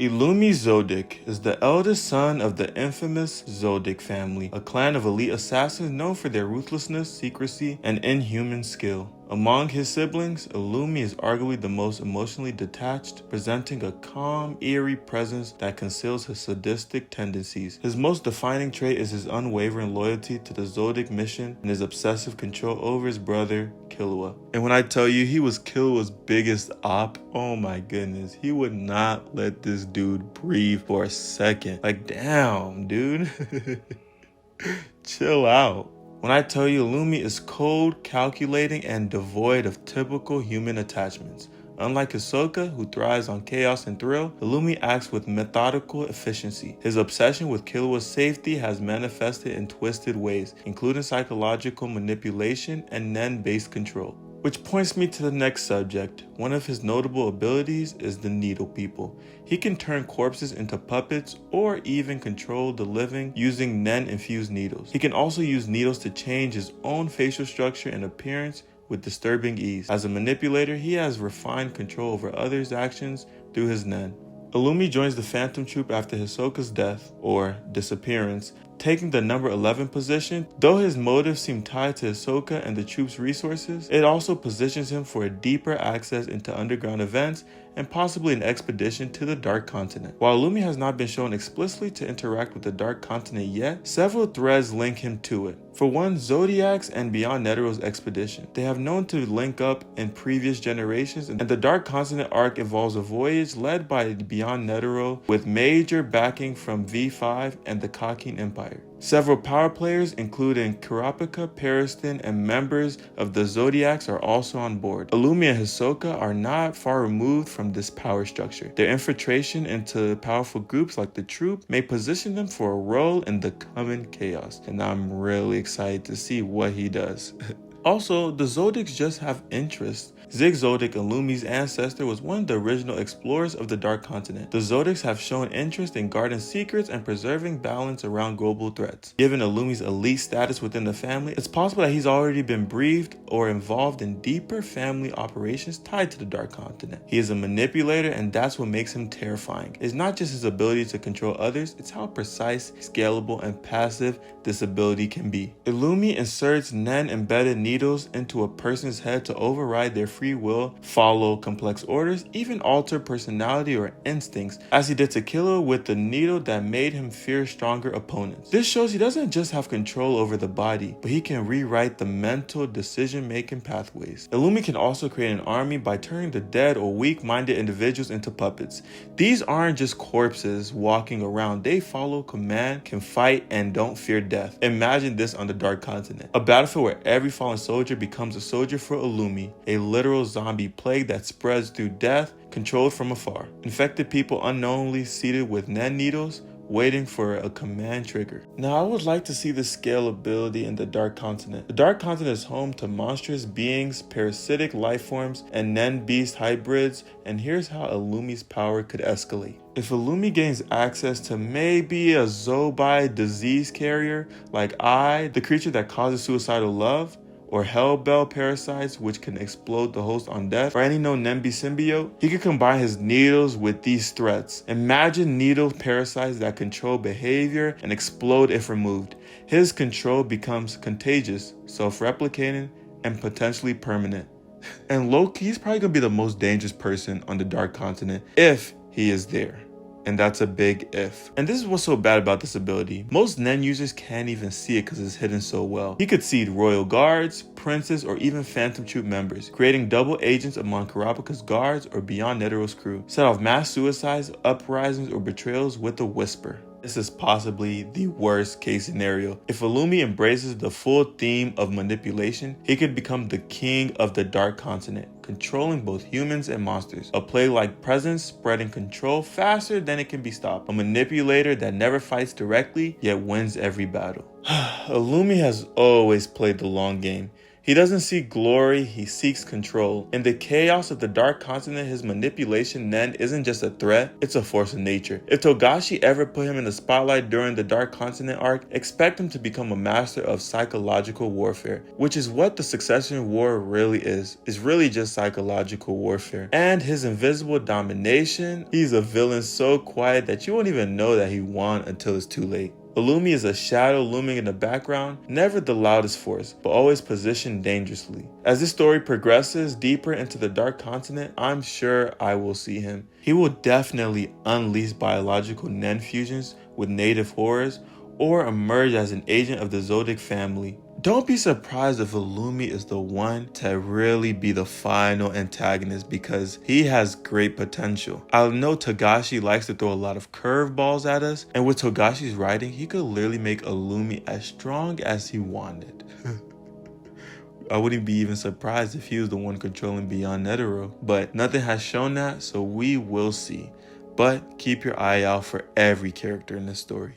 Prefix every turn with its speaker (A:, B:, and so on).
A: Illumi Zoldyck is the eldest son of the infamous Zoldyck family, a clan of elite assassins known for their ruthlessness, secrecy, and inhuman skill. Among his siblings, Illumi is arguably the most emotionally detached, presenting a calm, eerie presence that conceals his sadistic tendencies. His most defining trait is his unwavering loyalty to the Zoldyck mission and his obsessive control over his brother, Killua. And when I tell you he was Killua's biggest op, oh my goodness, he would not let this dude breathe for a second. Like, damn, dude. Chill out. When I tell you Illumi is cold, calculating, and devoid of typical human attachments. Unlike Hisoka, who thrives on chaos and thrill, Illumi acts with methodical efficiency. His obsession with Killua's safety has manifested in twisted ways, including psychological manipulation and nen-based control. Which points me to the next subject. One of his notable abilities is the Needle People. He can turn corpses into puppets or even control the living using nen-infused needles. He can also use needles to change his own facial structure and appearance with disturbing ease. As a manipulator, he has refined control over others' actions through his nen. Illumi joins the Phantom Troop after Hisoka's death, or disappearance, taking the number 11 position. Though his motives seem tied to Hisoka and the troop's resources, it also positions him for a deeper access into underground events and possibly an expedition to the Dark Continent. While Illumi has not been shown explicitly to interact with the Dark Continent yet, several threads link him to it. For one, Zodiac's and Beyond Netero's expedition. They have known to link up in previous generations, and the Dark Continent arc involves a voyage led by Beyond Netero with major backing from V5 and the Kakin Empire. Several power players, including Kurapika, Periston, and members of the Zodiacs, are also on board. Illumi and Hisoka are not far removed from this power structure. Their infiltration into powerful groups like the Troop may position them for a role in the coming chaos, and I'm really excited to see what he does. Also, the Zoldicks just have interests. Zig Zoldyck, Illumi's ancestor, was one of the original explorers of the Dark Continent. The Zoldicks have shown interest in guarding secrets and preserving balance around global threats. Given Illumi's elite status within the family, it's possible that he's already been briefed or involved in deeper family operations tied to the Dark Continent. He is a manipulator, and that's what makes him terrifying. It's not just his ability to control others, it's how precise, scalable, and passive this ability can be. Illumi inserts nen-embedded needles into a person's head to override their free will, follow complex orders, even alter personality or instincts, as he did to Killua with the needle that made him fear stronger opponents. This shows he doesn't just have control over the body, but he can rewrite the mental decision-making pathways. Illumi can also create an army by turning the dead or weak-minded individuals into puppets. These aren't just corpses walking around, they follow command, can fight, and don't fear death. Imagine this on the Dark Continent, a battlefield where every fallen soldier becomes a soldier for Illumi, a literal zombie plague that spreads through death, controlled from afar. Infected people unknowingly seated with nen needles, waiting for a command trigger. Now, I would like to see the scalability in the Dark Continent. The Dark Continent is home to monstrous beings, parasitic life forms, and nen-beast hybrids, and here's how Illumi's power could escalate. If Illumi gains access to maybe a Zobai disease carrier like the creature that causes suicidal love, or Hellbell parasites which can explode the host on death, or any known Nembi symbiote, he could combine his needles with these threats. Imagine needle parasites that control behavior and explode if removed. His control becomes contagious, self-replicating, and potentially permanent. And low-key, he's probably gonna be the most dangerous person on the Dark Continent if he is there. And that's a big if. And this is what's so bad about this ability. Most nen users can't even see it because it's hidden so well. He could seed royal guards, princes, or even Phantom Troop members, creating double agents among Kurapika's guards or Beyond Netero's crew. Set off mass suicides, uprisings, or betrayals with a whisper. This is possibly the worst case scenario. If Illumi embraces the full theme of manipulation, he could become the king of the Dark Continent, controlling both humans and monsters. A plague-like presence spreading control faster than it can be stopped. A manipulator that never fights directly, yet wins every battle. Illumi has always played the long game. He doesn't seek glory, he seeks control. In the chaos of the Dark Continent, his manipulation Nen isn't just a threat, it's a force of nature. If Togashi ever put him in the spotlight during the Dark Continent arc, expect him to become a master of psychological warfare, which is what the Succession War really is. It's really just psychological warfare. And his invisible domination, he's a villain so quiet that you won't even know that he won until it's too late. Illumi is a shadow looming in the background, never the loudest force, but always positioned dangerously. As this story progresses deeper into the Dark Continent, I'm sure I will see him. He will definitely unleash biological Nen fusions with native horrors, or emerge as an agent of the Zoldyck family. Don't be surprised if Illumi is the one to really be the final antagonist, because he has great potential. I know Togashi likes to throw a lot of curveballs at us, and with Togashi's writing, he could literally make Illumi as strong as he wanted. I wouldn't be even surprised if he was the one controlling Beyond Netero, but nothing has shown that, so we will see. But keep your eye out for every character in this story.